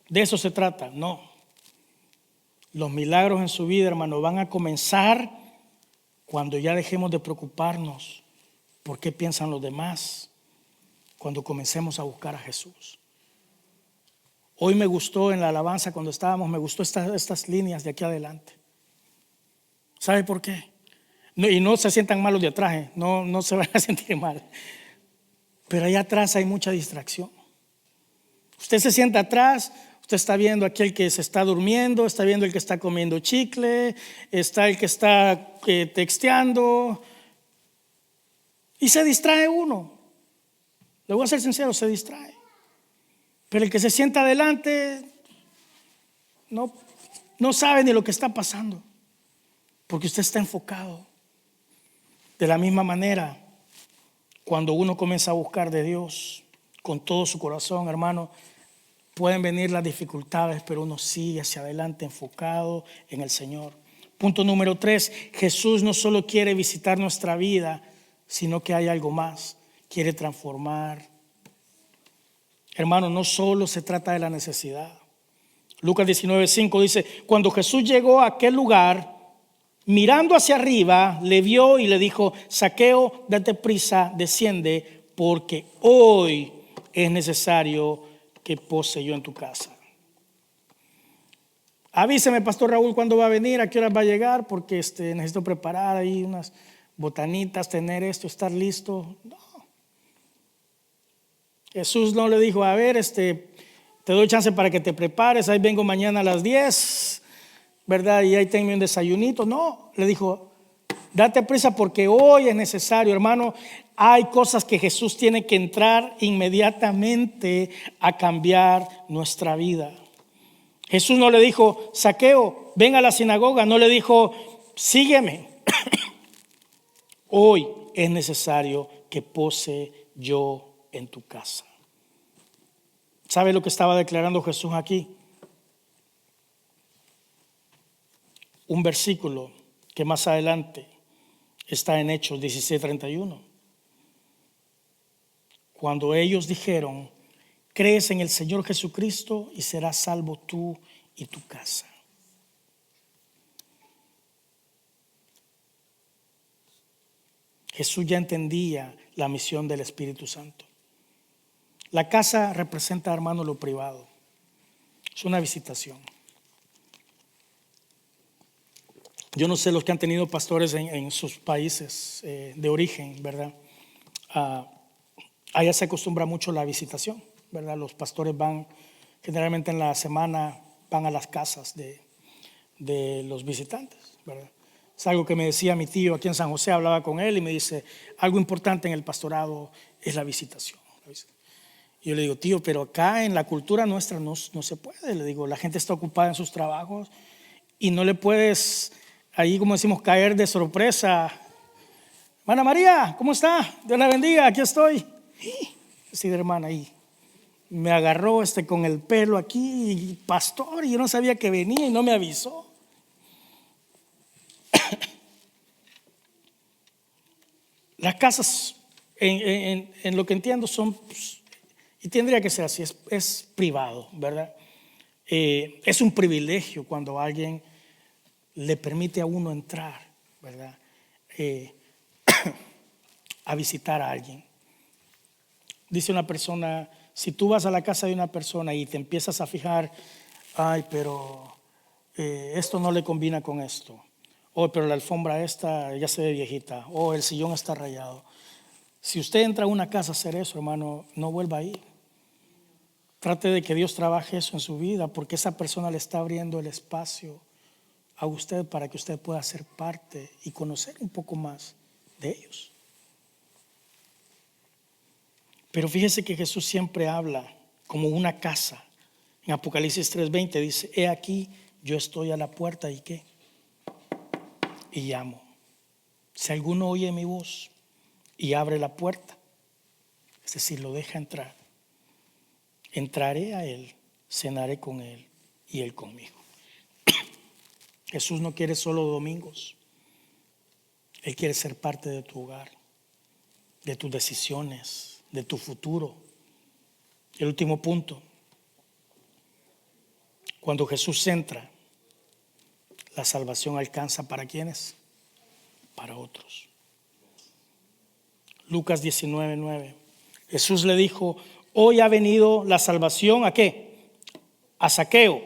De eso se trata, no. Los milagros en su vida, hermano, van a comenzar cuando ya dejemos de preocuparnos por qué piensan los demás, cuando comencemos a buscar a Jesús. Hoy me gustó en la alabanza cuando estábamos, me gustó estas líneas de aquí adelante. ¿Sabe por qué? No, y no se sientan mal los de atrás, no se van a sentir mal. Pero allá atrás hay mucha distracción. Usted se sienta atrás, usted está viendo aquel que se está durmiendo, está viendo el que está comiendo chicle, está el que está texteando y se distrae uno. Le voy a ser sincero, se distrae. Pero el que se sienta adelante no sabe ni lo que está pasando, porque usted está enfocado. De la misma manera, cuando uno comienza a buscar de Dios con todo su corazón, hermano, pueden venir las dificultades, pero uno sigue hacia adelante enfocado en el Señor. Punto número 3, Jesús no solo quiere visitar nuestra vida, sino que hay algo más, quiere transformar. Hermano, no solo se trata de la necesidad. Lucas 19:5 dice, cuando Jesús llegó a aquel lugar, mirando hacia arriba, le vio y le dijo, Zaqueo, date prisa, desciende, porque hoy es necesario que pose yo en tu casa. Avíseme, Pastor Raúl, cuándo va a venir, a qué hora va a llegar, porque necesito preparar ahí unas botanitas, tener esto, estar listo. No. Jesús no le dijo, a ver, te doy chance para que te prepares, ahí vengo mañana a las 10, ¿verdad? Y ahí tengo un desayunito. No, le dijo, date prisa porque hoy es necesario, hermano. Hay cosas que Jesús tiene que entrar inmediatamente a cambiar nuestra vida. Jesús no le dijo, Zaqueo, ven a la sinagoga. No le dijo, sígueme. Hoy es necesario que pose yo en tu casa. ¿Sabe lo que estaba declarando Jesús aquí? Un versículo que más adelante está en Hechos 16:31. Cuando ellos dijeron, crees en el Señor Jesucristo y serás salvo tú y tu casa. Jesús ya entendía la misión del Espíritu Santo. La casa representa, hermano, lo privado. Es una visitación. Yo no sé los que han tenido pastores en sus países de origen, ¿verdad? Allá se acostumbra mucho la visitación, ¿verdad? Los pastores van generalmente en la semana, van a las casas de los visitantes, ¿verdad? Es algo que me decía mi tío aquí en San José, hablaba con él y me dice, algo importante en el pastorado es la visitación. Y yo le digo, tío, pero acá en la cultura nuestra no se puede. Le digo, la gente está ocupada en sus trabajos y no le puedes, ahí como decimos, caer de sorpresa. Hermana María, ¿cómo está? Dios la bendiga, aquí estoy. Sí, hermana, ahí me agarró con el pelo aquí, pastor, y yo no sabía que venía y no me avisó. Las casas, en lo que entiendo, son, pues, y tendría que ser así, es privado, ¿verdad? Es un privilegio cuando alguien le permite a uno entrar, ¿verdad? A visitar a alguien. Dice una persona, si tú vas a la casa de una persona y te empiezas a fijar, ay, pero esto no le combina con esto. Oh, pero la alfombra esta ya se ve viejita. Oh, el sillón está rayado. Si usted entra a una casa a hacer eso, hermano, no vuelva a ir. Trate de que Dios trabaje eso en su vida, porque esa persona le está abriendo el espacio a usted para que usted pueda ser parte y conocer un poco más de ellos. Pero fíjese que Jesús siempre habla como una casa. En Apocalipsis 3:20 dice, he aquí, yo estoy a la puerta y ¿qué? Y llamo. Si alguno oye mi voz y abre la puerta, es decir, lo deja entrar, entraré a él, cenaré con él y él conmigo. Jesús no quiere solo domingos. Él quiere ser parte de tu hogar, de tus decisiones, de tu futuro. El último punto. Cuando Jesús entra, la salvación alcanza ¿para quiénes? Para otros. Lucas 19:9. Jesús le dijo, hoy ha venido la salvación ¿a qué? A Zaqueo,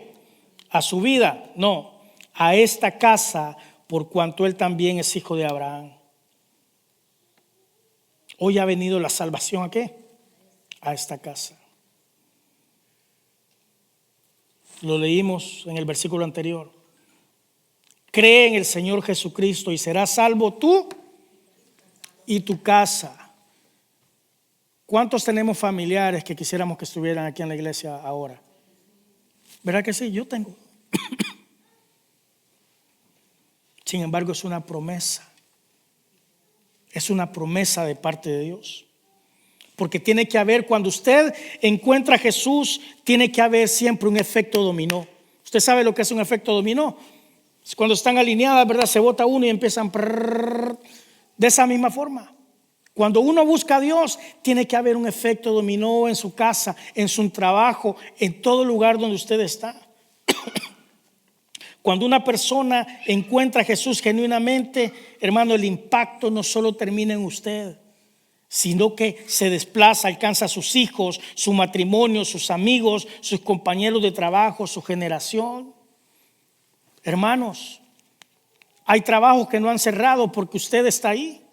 a su vida, no, a esta casa, por cuanto él también es hijo de Abraham. Hoy ha venido la salvación ¿a qué? A esta casa. Lo leímos en el versículo anterior. Cree en el Señor Jesucristo y serás salvo tú y tu casa. ¿Cuántos tenemos familiares que quisiéramos que estuvieran aquí en la iglesia ahora? ¿Verdad que sí? Yo tengo. Sin embargo, es una promesa. Es una promesa de parte de Dios. Porque tiene que haber, cuando usted encuentra a Jesús, tiene que haber siempre un efecto dominó. Usted sabe lo que es un efecto dominó. Cuando están alineadas, ¿verdad? Se bota uno y empiezan de esa misma forma. Cuando uno busca a Dios, tiene que haber un efecto dominó en su casa, en su trabajo, en todo lugar donde usted está. Cuando una persona encuentra a Jesús genuinamente, hermano, el impacto no solo termina en usted, sino que se desplaza, alcanza a sus hijos, su matrimonio, sus amigos, sus compañeros de trabajo, su generación. Hermanos, hay trabajos que no han cerrado porque usted está ahí.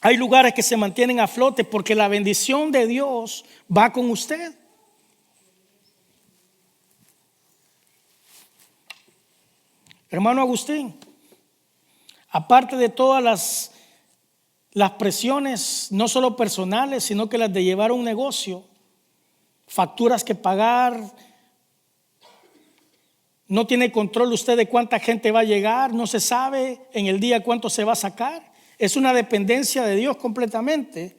Hay lugares que se mantienen a flote porque la bendición de Dios va con usted. Hermano Agustín, aparte de todas las presiones, no solo personales, sino que las de llevar un negocio, facturas que pagar, no tiene control usted de cuánta gente va a llegar, no se sabe en el día cuánto se va a sacar. Es una dependencia de Dios completamente.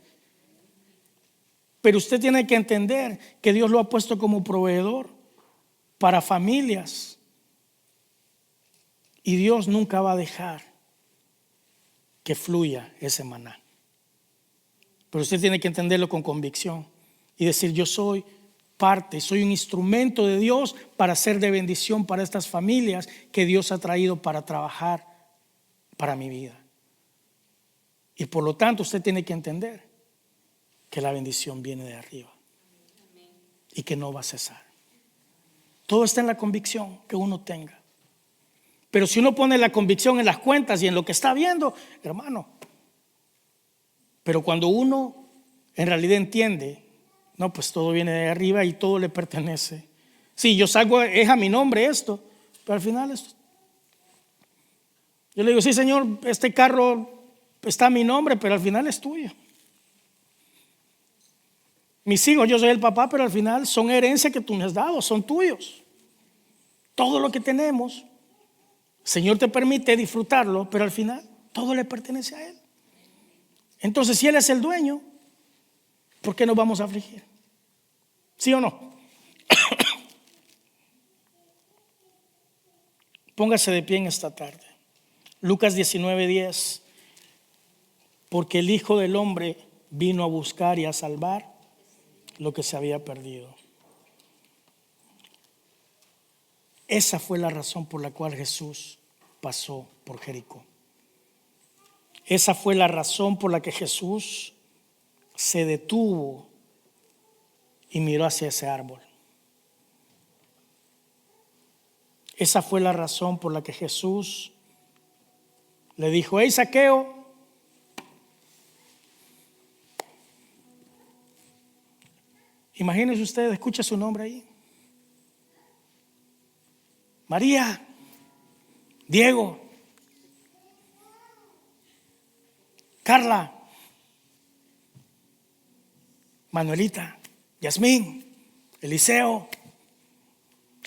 Pero usted tiene que entender que Dios lo ha puesto como proveedor para familias. Y Dios nunca va a dejar que fluya ese maná. Pero usted tiene que entenderlo con convicción y decir, yo soy parte, soy un instrumento de Dios para ser de bendición para estas familias que Dios ha traído para trabajar para mi vida. Y por lo tanto usted tiene que entender que la bendición viene de arriba y que no va a cesar. Todo está en la convicción que uno tenga. Pero si uno pone la convicción en las cuentas y en lo que está viendo, hermano, pero cuando uno en realidad entiende, no, pues todo viene de arriba y todo le pertenece. Sí, yo salgo, es a mi nombre esto, pero al final esto. Yo le digo, sí, Señor, este carro está a mi nombre, pero al final es tuyo. Mis hijos, yo soy el papá, pero al final son herencia que tú me has dado, son tuyos. Todo lo que tenemos, Señor te permite disfrutarlo, pero al final todo le pertenece a Él. Entonces, si Él es el dueño, ¿por qué nos vamos a afligir? ¿Sí o no? Póngase de pie en esta tarde. Lucas 19:10. porque el Hijo del Hombre vino a buscar y a salvar lo que se había perdido. Esa fue la razón por la cual Jesús pasó por Jericó. Esa fue la razón por la que Jesús se detuvo y miró hacia ese árbol. Esa fue la razón por la que Jesús le dijo: hey, Zaqueo, imagínense ustedes, escucha su nombre ahí: María, Diego, Carla, Manuelita, Yasmín, Eliseo,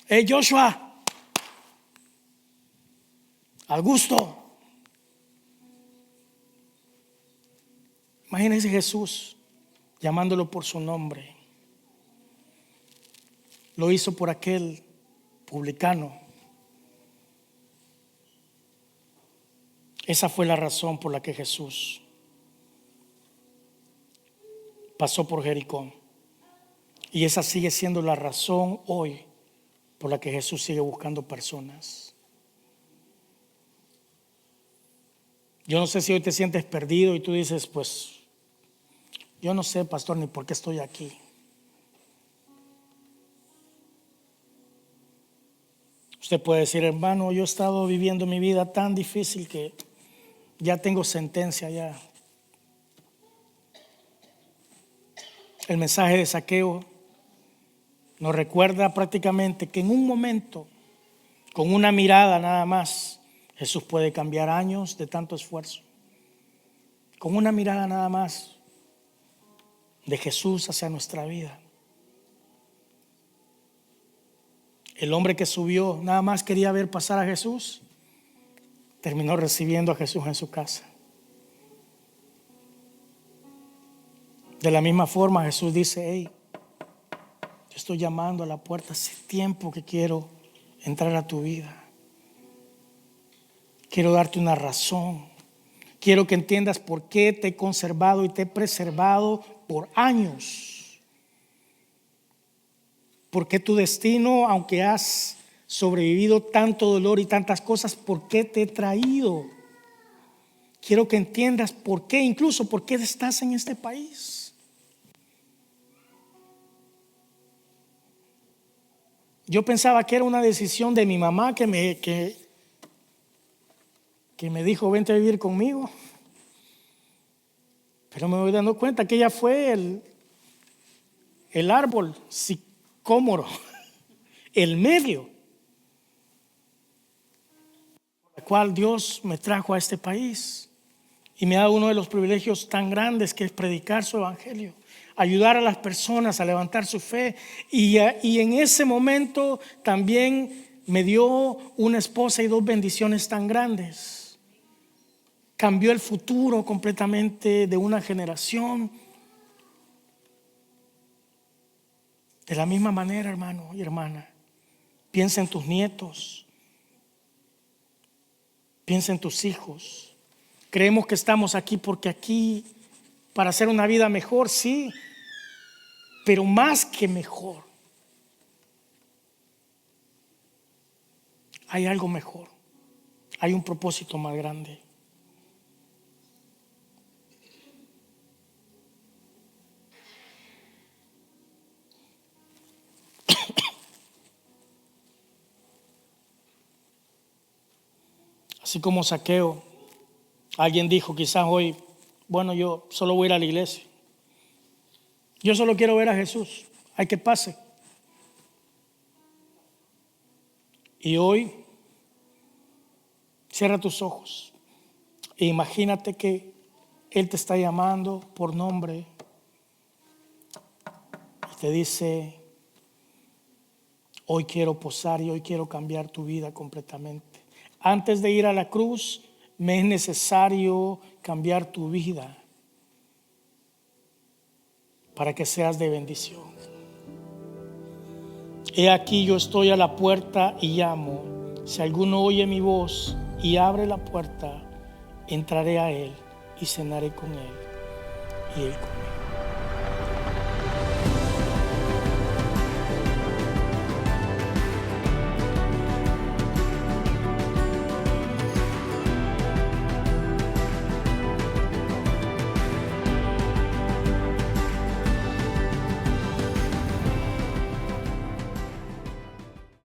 hey, Joshua, Augusto. Imagínense Jesús llamándolo por su nombre. Lo hizo por aquel publicano. Esa fue la razón por la que Jesús pasó por Jericó. Y esa sigue siendo la razón hoy por la que Jesús sigue buscando personas. Yo no sé si hoy te sientes perdido y tú dices: pues yo no sé, pastor, ni por qué estoy aquí. Usted puede decir: hermano, yo he estado viviendo mi vida tan difícil que ya tengo sentencia ya. El mensaje de Zaqueo nos recuerda prácticamente que en un momento, con una mirada nada más, Jesús puede cambiar años de tanto esfuerzo. Con una mirada nada más de Jesús hacia nuestra vida. El hombre que subió nada más quería ver pasar a Jesús, terminó recibiendo a Jesús en su casa. De la misma forma Jesús dice: hey, yo estoy llamando a la puerta, hace tiempo que quiero entrar a tu vida. Quiero darte una razón. Quiero que entiendas por qué te he conservado y te he preservado por años. Porque tu destino, aunque has sobrevivido tanto dolor y tantas cosas, ¿por qué te he traído? Quiero que entiendas por qué, incluso por qué estás en este país. Yo pensaba que era una decisión de mi mamá que me dijo: vente a vivir conmigo. Pero me voy dando cuenta que ella fue el árbol sicómoro, el medio por el cual Dios me trajo a este país y me ha dado uno de los privilegios tan grandes, que es predicar su evangelio, ayudar a las personas a levantar su fe. Y en ese momento también me dio una esposa y 2 bendiciones tan grandes. Cambió el futuro completamente de una generación. De la misma manera, hermano y hermana, piensa en tus nietos, piensa en tus hijos. Creemos que estamos aquí porque aquí para hacer una vida mejor, sí, pero más que mejor, hay algo mejor, hay un propósito más grande. Así como Zaqueo, alguien dijo quizás hoy: bueno, yo solo voy a ir a la iglesia, yo solo quiero ver a Jesús, hay que pase. Y hoy cierra tus ojos e imagínate que Él te está llamando por nombre y te dice: hoy quiero posar y hoy quiero cambiar tu vida completamente. Antes de ir a la cruz, me es necesario cambiar tu vida para que seas de bendición. He aquí, yo estoy a la puerta y llamo. Si alguno oye mi voz y abre la puerta, entraré a él y cenaré con él y él conmigo.